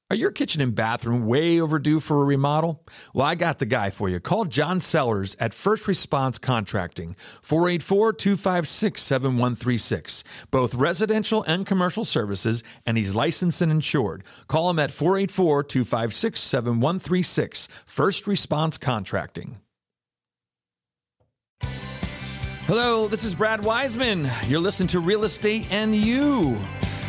Are your kitchen and bathroom way overdue for a remodel? Well, I got the guy for you. Call John Sellers at First Response Contracting, 484-256-7136. Both residential and commercial services, and he's licensed and insured. Call him at 484-256-7136. First Response Contracting. Hello, this is Brad Weisman. You're listening to Real Estate and You,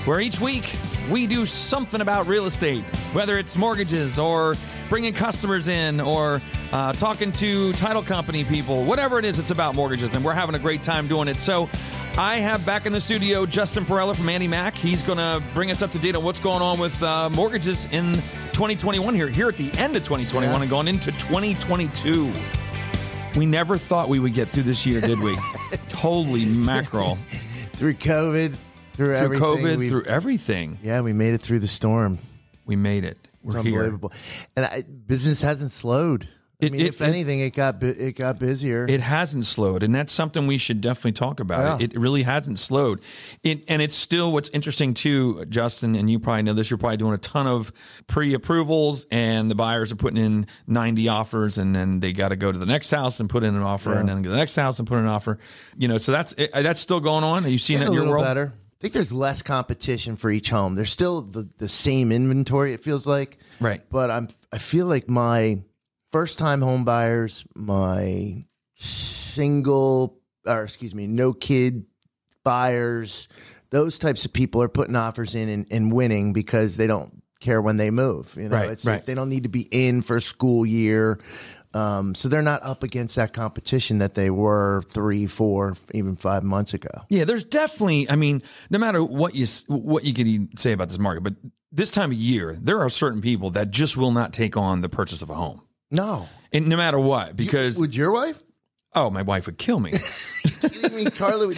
where each week we do something about real estate, whether it's mortgages or bringing customers in or talking to title company people, whatever it is, it's about mortgages, and we're having a great time doing it. So I have back in the studio Justin Perella from Andy Mac. He's going to bring us up to date on what's going on with mortgages in 2021 here at the end of 2021 and going into 2022. We never thought we would get through this year, did we? Holy mackerel. Through COVID. Through everything. Yeah, we made it through the storm. We made it. We're here. Unbelievable. And business hasn't slowed. If anything, it got busier. It hasn't slowed, and that's something we should definitely talk about. Yeah. It really hasn't slowed. And it's still what's interesting, too, Justin, and you probably know this, you're probably doing a ton of pre-approvals, and the buyers are putting in 90 offers, and then they got to go to the next house and put in an offer, and then go to the next house and put in an offer. So that's still going on. Are you seeing that in your world? Better. I think there's less competition for each home. There's still the same inventory, it feels like. Right. But I feel like my first-time home buyers, my no kid buyers, those types of people are putting offers in and winning because they don't care when they move. Right. Like they don't need to be in for a school year. So they're not up against that competition that they were 3, 4, even 5 months ago. Yeah, there's definitely, no matter what you could say about this market, but this time of year, there are certain people that just will not take on the purchase of a home. No. And no matter what, because... Would your wife? Oh, my wife would kill me. Kidding me, Carla?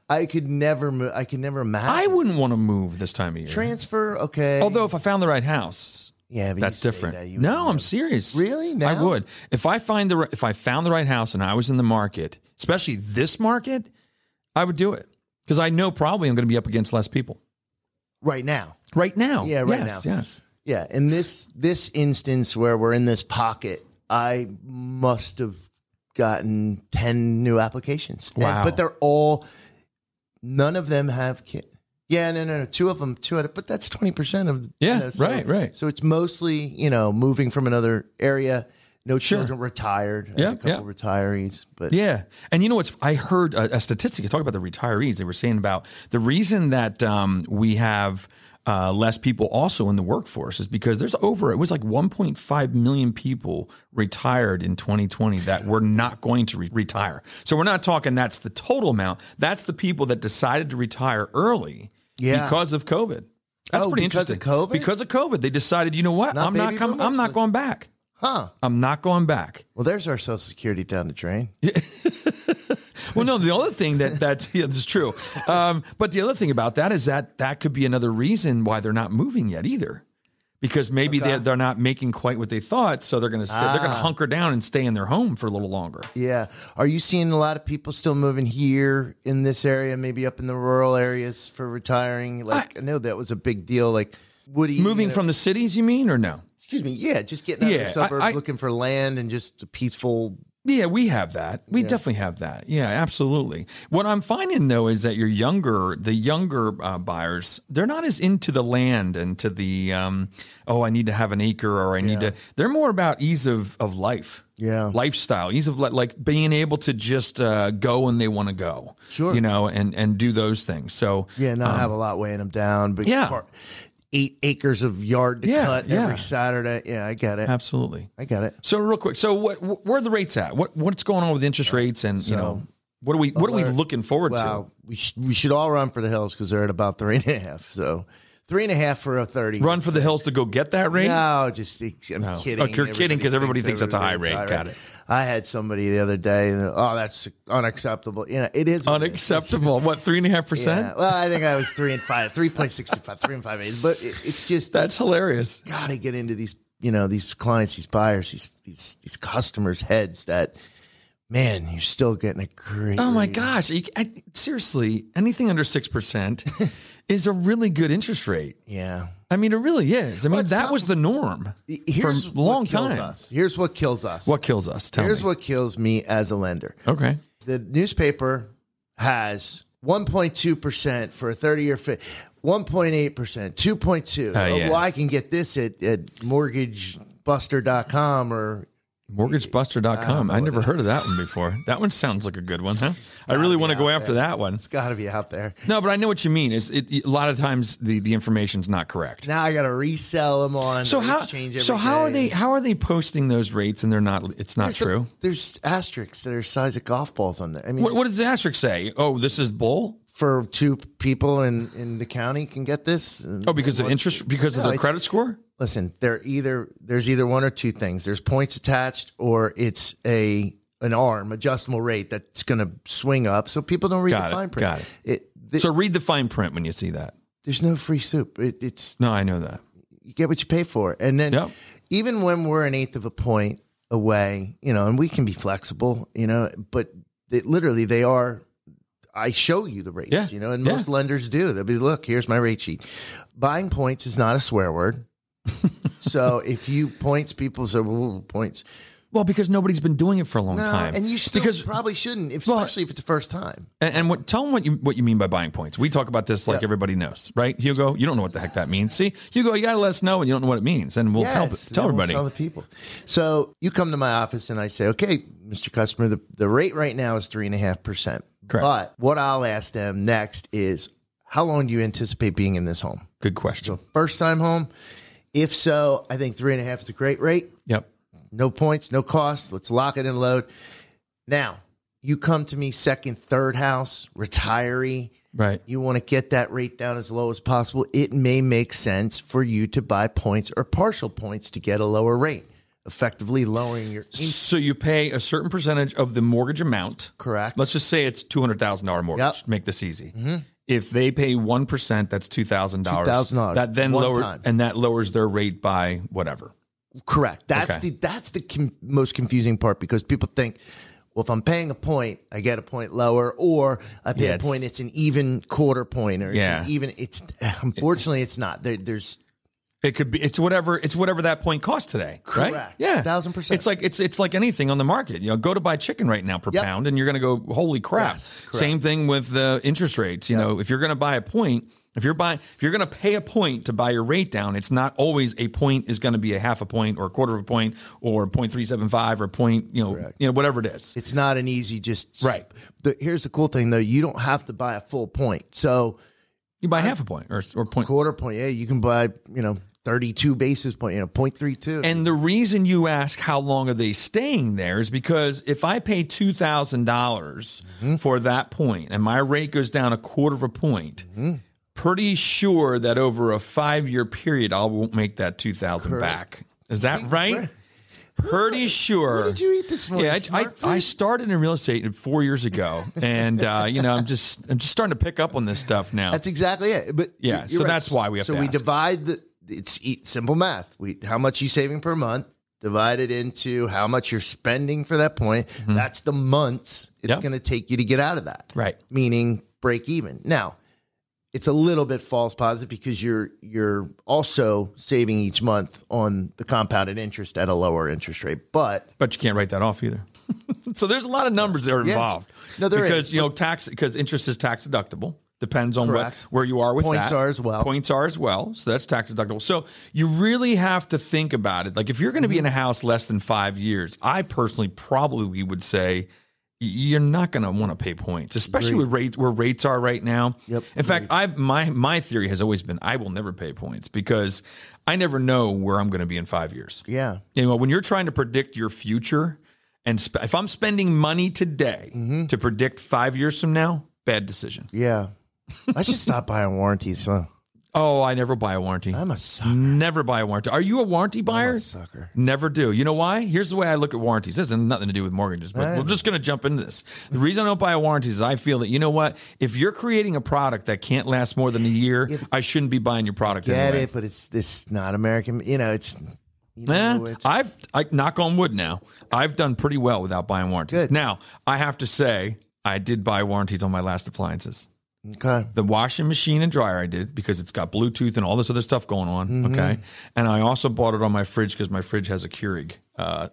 I could never move. I could never imagine. I wouldn't want to move this time of year. Transfer, okay. Although if I found the right house... Yeah, but that's different. No, I'm serious. Really? Now? I would. If I found the right house and I was in the market, especially this market, I would do it because I know probably I'm going to be up against less people. Right now. Yeah, now. Yes. Yeah. In this instance where we're in this pocket, I must have gotten 10 new applications. Wow. But none of them have kids. Yeah, no. 2 of them, but that's 20% of. Yeah, right. So it's mostly, moving from another area. No children, retired. A couple retirees, but yeah. And I heard a statistic. You talk about the retirees. They were saying about the reason that we have less people also in the workforce is because it was like 1.5 million people retired in 2020 that were not going to retire. So we're not talking that's the total amount. That's the people that decided to retire early. Yeah. Because of COVID. That's pretty interesting. Because of COVID, they decided, you know what? I'm not going back. Huh. I'm not going back. Well, there's our Social Security down the drain. Well, no, the other thing that's true. But the other thing about that is that could be another reason why they're not moving yet either. Because maybe they're not making quite what they thought, so they're going to hunker down and stay in their home for a little longer. Yeah. Are you seeing a lot of people still moving here in this area, maybe up in the rural areas for retiring? I know that was a big deal. Like, moving from the cities, you mean, or no? Excuse me. Yeah, just getting out of the suburbs, looking for land and just a peaceful. Yeah, we have that. We definitely have that. Yeah, absolutely. What I'm finding, though, is that the younger buyers, they're not as into the land and to the, I need to have an acre or I need to. They're more about ease of life. Yeah. Lifestyle, ease of like being able to just go when they want to go. Sure. And do those things. So not have a lot weighing them down. But 8 acres of yard to cut every Saturday. Yeah, I get it. Absolutely. I get it. So real quick, where are the rates at? What's going on with interest rates and, what are we looking forward to? We should all run for the hills because they're at about 3.5. So 3.5 for a 30. Run for the hills to go get that rate? No, I'm kidding. Oh, you're kidding because everybody thinks that's a high rate. Got it. I had somebody the other day. That's unacceptable. It is unacceptable. What, 3.5%? Yeah. Well, I think I was 3 and 5, 3.65, 3 and 5/8. But it's just that's hilarious. Got to get into these, these clients, these buyers, these customers' heads that. Man, you're still getting a great. Oh my gosh! Seriously, anything under 6% is a really good interest rate. Yeah, I mean, it really is. I mean, that was the norm for a long time. Here's what kills us. What kills us? Here's what kills me as a lender. Okay. The newspaper has 1.2% for a 30-year fit, 1.8%, 2.2. Well, I can get this at mortgagebuster.com or mortgagebuster.com. I never heard of that one before. That one sounds like a good one, huh? I really want to go after that one. It's got to be out there. No, but I know what you mean. A lot of times the information's not correct. Now I got to resell them on. So how are they posting those rates and they're not? It's not true. There's asterisks that are the size of golf balls on there. I mean, what does the asterisk say? Oh, this is bull. For 2 people in the county can get this. Oh, because of interest, because of their credit score. Listen, there's either one or two things. There's points attached, or it's an adjustable rate that's going to swing up. So people don't read the fine print. Got it. So read the fine print when you see that. There's no free soup. No, I know that. You get what you pay for. And then even when we're an eighth of a point away, and we can be flexible, but literally they are. I show you the rates, and most lenders do. They'll be, look, here's my rate sheet. Buying points is not a swear word. So if you people say, well, points. Well, because nobody's been doing it for a long time. And you still probably shouldn't, especially if it's the first time. And tell them what you mean by buying points. We talk about this like everybody knows, right? Hugo, you don't know what the heck that means. See, Hugo, you got to let us know when you don't know what it means, and we'll tell everybody. We'll tell the people. So you come to my office and I say, okay, Mr. Customer, the rate right now is 3.5%. Correct. But what I'll ask them next is, how long do you anticipate being in this home? Good question. So first time home? If so, I think 3.5 is a great rate. Yep. No points, no cost. Let's lock it and load. Now, you come to me second, third house, retiree. Right. You want to get that rate down as low as possible. It may make sense for you to buy points or partial points to get a lower rate, effectively lowering your income. So you pay a certain percentage of the mortgage amount. Correct. Let's just say it's $200,000 mortgage. Yep. Make this easy. Mm-hmm. If they pay 1%, that's $2,000. $2,000. That then lowers their rate by whatever. Correct. That's the most confusing part, because people think, well, if I'm paying a point, I get a point lower, or I pay a point, it's an even quarter point, or it's unfortunately it's not. It's whatever that point costs today. Correct. Right? Yeah. 1,000%. It's like anything on the market. Go to buy chicken right now per pound, and you're going to go, holy crap. Yes, same thing with the interest rates. If you're going to buy a point, if you're going to pay a point to buy your rate down, it's not always a point is going to be a half a point or a quarter of a point or 0.375 or point, whatever it is. It's not an easy right. Here's the cool thing though. You don't have to buy a full point. So you buy half a point or point. Quarter point. Yeah. You can buy, 32 basis point, 0.32. And the reason you ask how long are they staying there is because if I pay $2,000 for that point and my rate goes down a quarter of a point, pretty sure that over a 5-year period, I won't make that $2,000 back. Is that right? Pretty sure. What did you eat this morning? Yeah, I started in real estate 4 years ago, and I'm just starting to pick up on this stuff now. That's exactly it. But so right. That's why we have to. So we divide it's simple math. How much you saving per month, divide it into how much you're spending for that point. That's the months it's going to take you to get out of that. Right. Meaning break even. Now, it's a little bit false positive because you're also saving each month on the compounded interest at a lower interest rate, but you can't write that off either. So there's a lot of numbers that are involved. No, there is. Because interest is tax deductible. Depends on where you are with Points that. Points are as well. So that's tax deductible. So you really have to think about it. Like if you're going to be in a house less than 5 years, I personally probably would say you're not going to want to pay points, especially with rates where rates are right now. Yep. In fact, my theory has always been I will never pay points because I never know where I'm going to be in 5 years. Yeah. When you're trying to predict your future, and if I'm spending money today to predict 5 years from now, bad decision. Yeah. I should stop buying warranties. Huh? Oh, I never buy a warranty. I'm a sucker. Never buy a warranty. Are you a warranty buyer? I'm a sucker. Never do. You know why? Here's the way I look at warranties. This has nothing to do with mortgages, but we're just going to jump into this. The reason I don't buy a warranty is I feel that, you know what? If you're creating a product that can't last more than a year, I shouldn't be buying your product anyway. I get it, but it's not American. It's... I knock on wood now. I've done pretty well without buying warranties. Good. Now, I have to say, I did buy warranties on my last appliances. Okay. The washing machine and dryer I did because it's got Bluetooth and all this other stuff going on. Mm-hmm. Okay. And I also bought it on my fridge because my fridge has a Keurig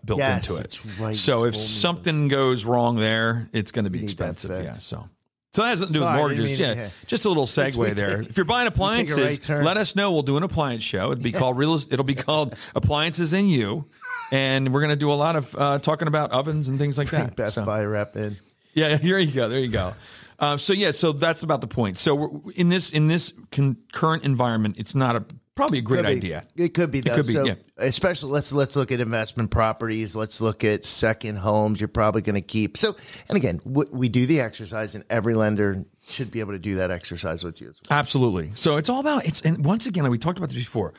built into it. That's right. So if something goes wrong there, it's going to be expensive. Yeah. So that has nothing to do with mortgages. Yeah. Just a little segue there. If you're buying appliances, let us know. We'll do an appliance show. It'll be called Appliances and You. And we're going to do a lot of talking about ovens and things like that. Best Buy rep in. Yeah, here you go. There you go. So that's about the point. So in this current environment, it's not probably a great idea. It could be, though. Especially, let's look at investment properties. Let's look at second homes. You're probably going to keep. So, and again, we do the exercise, and every lender should be able to do that exercise with you. Absolutely. So it's all about and once again, we talked about this before.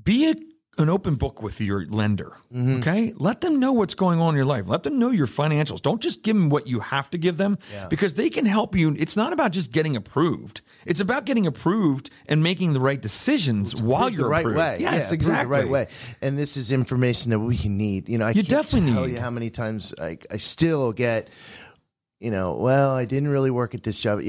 Be an open book with your lender, okay? Let them know what's going on in your life. Let them know your financials. Don't just give them what you have to give them because they can help you. It's not about just getting approved. It's about getting approved and making the right decisions while you're approved. The right way. Yes, exactly. The right way. And this is information that we need. I can't tell you how many times I still get, well, I didn't really work at this job.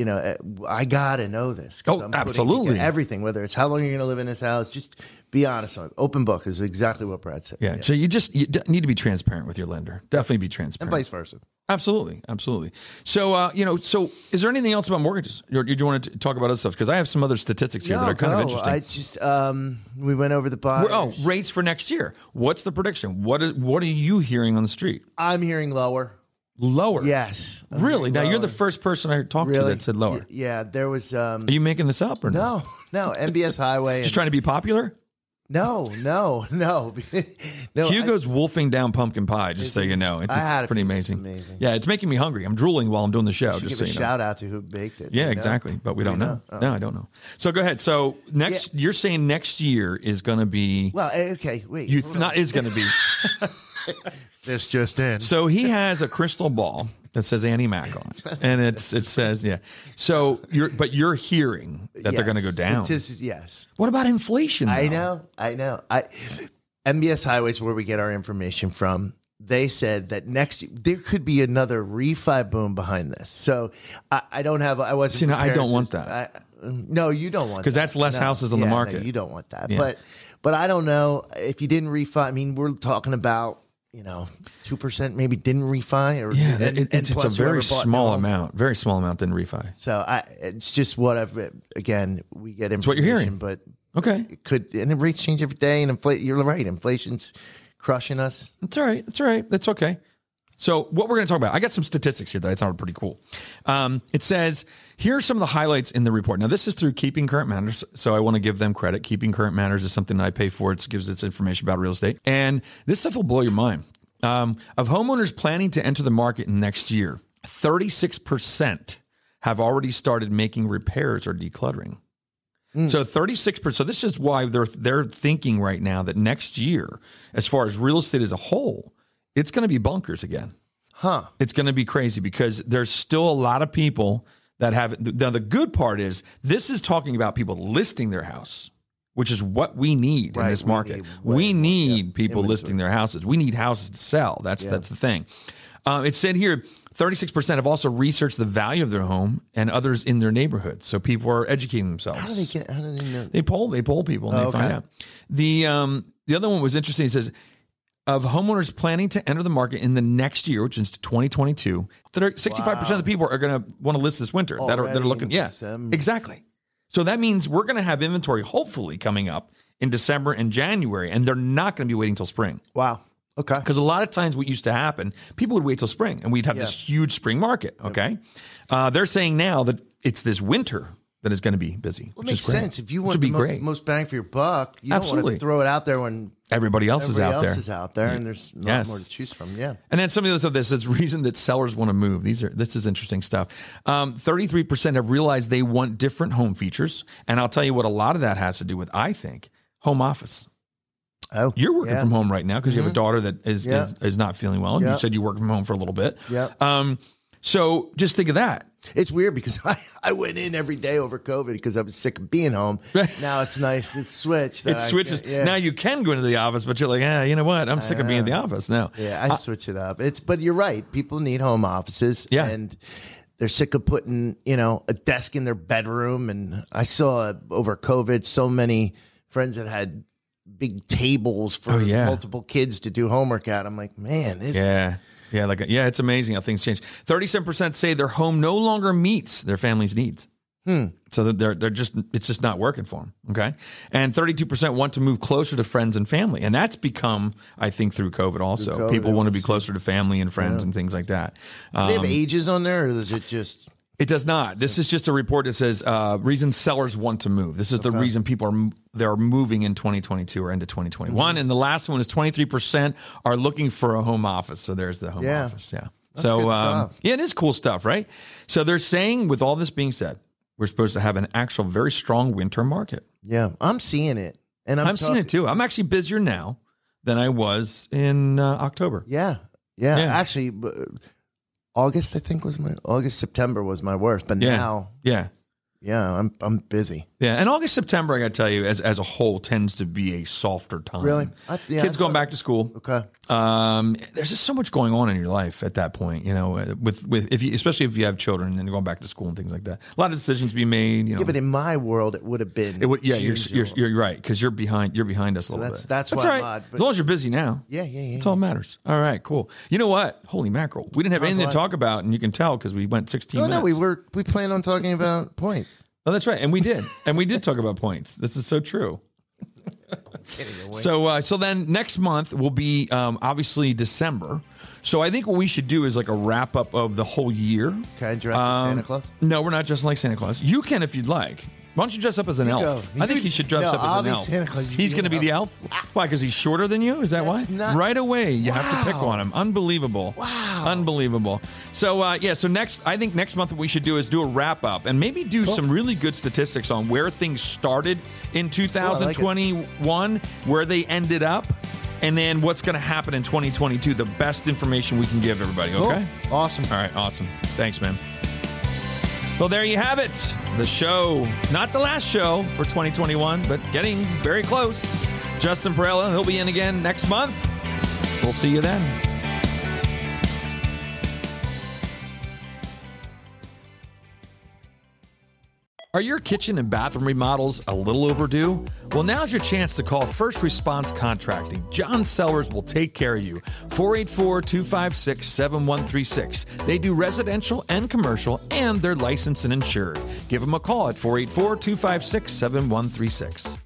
I got to know this. Oh, absolutely. Everything, whether it's how long you're going to live in this house, just be honest. Open book is exactly what Brad said. Yeah. So you need to be transparent with your lender. Definitely be transparent. And vice versa. Absolutely. So, so is there anything else about mortgages? Do you want to talk about other stuff? Because I have some other statistics here that are kind of interesting. I just, we went over the buyers. Rates for next year. What's the prediction? What are you hearing on the street? I'm hearing lower. Lower? Yes. Really? Now, you're the first person I talked to that said lower. Yeah, there was... Are you making this up or no? No, MBS Highway. Just trying to be popular? No. Hugo's wolfing down pumpkin pie, just so you know. It's pretty amazing. Yeah, it's making me hungry. I'm drooling while I'm doing the show. Just give a shout out to who baked it. Yeah, exactly. But we don't know. Oh. No, I don't know. So go ahead. So you're saying next year is going to be... Well, okay, wait. Is going to be... This just in. So he has a crystal ball that says Annie Mac on it. And it says, yeah. So you're hearing that they're going to go down. Yes. What about inflation, though? I know. MBS Highways, where we get our information from, they said that next year there could be another refi boom behind this. So I wasn't. See, I don't want that. No, you don't want that. Because that's less houses on the market. No, you don't want that. Yeah. But I don't know if you didn't refi. I mean, we're talking about 2% maybe didn't refi, or it's a very small amount. Very small amount didn't refi. So it's just what we get information. It's what you're hearing, but okay, it could, and the rates change every day, and you're right, inflation's crushing us. That's all right. That's okay. So what we're going to talk about, I got some statistics here that I thought were pretty cool. It says, here are some of the highlights in the report. Now, this is through Keeping Current Matters, so I want to give them credit. Keeping Current Matters is something I pay for. It gives us information about real estate. And this stuff will blow your mind. Of homeowners planning to enter the market next year, 36% have already started making repairs or decluttering. So 36%. So this is why they're thinking right now that next year, as far as real estate as a whole, it's going to be bunkers again. It's going to be crazy because there's still a lot of people that have. Now, the good part is this is talking about people listing their house, which is what we need in this market. We need people listing their houses. We need houses to sell. That's the thing. It said here, 36% have also researched the value of their home and others in their neighborhood. So people are educating themselves. How do they know? They poll people and they find out. The other one was interesting. It says, of homeowners planning to enter the market in the next year, which is 2022, 65% of the people are going to want to list this winter. That are looking. Yeah, exactly. So that means we're going to have inventory hopefully coming up in December and January, and they're not going to be waiting till spring. Wow. Okay. Because a lot of times what used to happen, people would wait till spring, and we'd have this huge spring market. Okay. They're saying now that it's this winter that is going to be busy. Well, it makes sense. If you want the most bang for your buck, you don't want to throw it out there when everybody else is out there. And there's a lot more to choose from. Yeah. And then some of this is reason that sellers want to move. This is interesting stuff. 33% have realized they want different home features. And I'll tell you what a lot of that has to do with, I think, home office. Oh, you're working from home right now because you have a daughter that is not feeling well. And you said you work from home for a little bit. Yeah. So just think of that. It's weird because I went in every day over COVID because I was sick of being home. Now it's nice. It's switched. It switches. Now you can go into the office, but you're like, you know what? I'm sick of being in the office now. Yeah, I switch it up. But you're right. People need home offices. Yeah. And They're sick of putting, a desk in their bedroom. And I saw over COVID so many friends that had big tables for multiple kids to do homework at. I'm like, man, it's amazing how things change. 37% say their home no longer meets their family's needs. So it's just not working for them. Okay. And 32% want to move closer to friends and family. And that's become, I think, through COVID also. People want to be closer to family and friends and things like that. Do they have ages on there, or is it just... It does not. This is just a report that says reasons sellers want to move. This is the reason people they're moving in 2022 or into 2021. And the last one is 23% are looking for a home office. So there's the home office. Yeah. That's so it is cool stuff, right? So they're saying, with all this being said, we're supposed to have an actual very strong winter market. Yeah, I'm seeing it. And I'm seeing it too. I'm actually busier now than I was in October. Yeah. Actually, August, I think, September was my worst. But now, I'm busy. Yeah, and August, September, I got to tell you, as a whole, tends to be a softer time. Really? Kids going back to school. Okay. There's just so much going on in your life at that point, especially if you have children and you're going back to school and things like that. A lot of decisions to be made. Yeah, but in my world, it would have been. You're right, because you're behind us a little bit. That's why I'm odd. As long as you're busy now. Yeah. That's all that matters. All right, cool. You know what? Holy mackerel. We didn't have anything to talk about, and you can tell because we went 16 minutes. No, we planned on talking about points. Oh, that's right. And we did. And we did talk about points. This is so true. So then next month will be obviously December. So I think what we should do is like a wrap up of the whole year. Can I dress as Santa Claus? No, we're not dressing like Santa Claus. You can if you'd like. Why don't you dress up as an elf? I think he should dress up as an elf. Santa Claus, he's going to be the elf? Why? Because he's shorter than you? Is that why? Right away, you have to pick on him. Unbelievable. Wow. Unbelievable. So, I think next month what we should do is do a wrap up and maybe do some really good statistics on where things started in 2021, where they ended up, and then what's going to happen in 2022. The best information we can give everybody, okay? Cool. Awesome. All right, awesome. Thanks, man. Well, there you have it. The show, not the last show for 2021, but getting very close. Justin Perella, he'll be in again next month. We'll see you then. Are your kitchen and bathroom remodels a little overdue? Well, now's your chance to call First Response Contracting. John Sellers will take care of you. 484-256-7136. They do residential and commercial, and they're licensed and insured. Give them a call at 484-256-7136.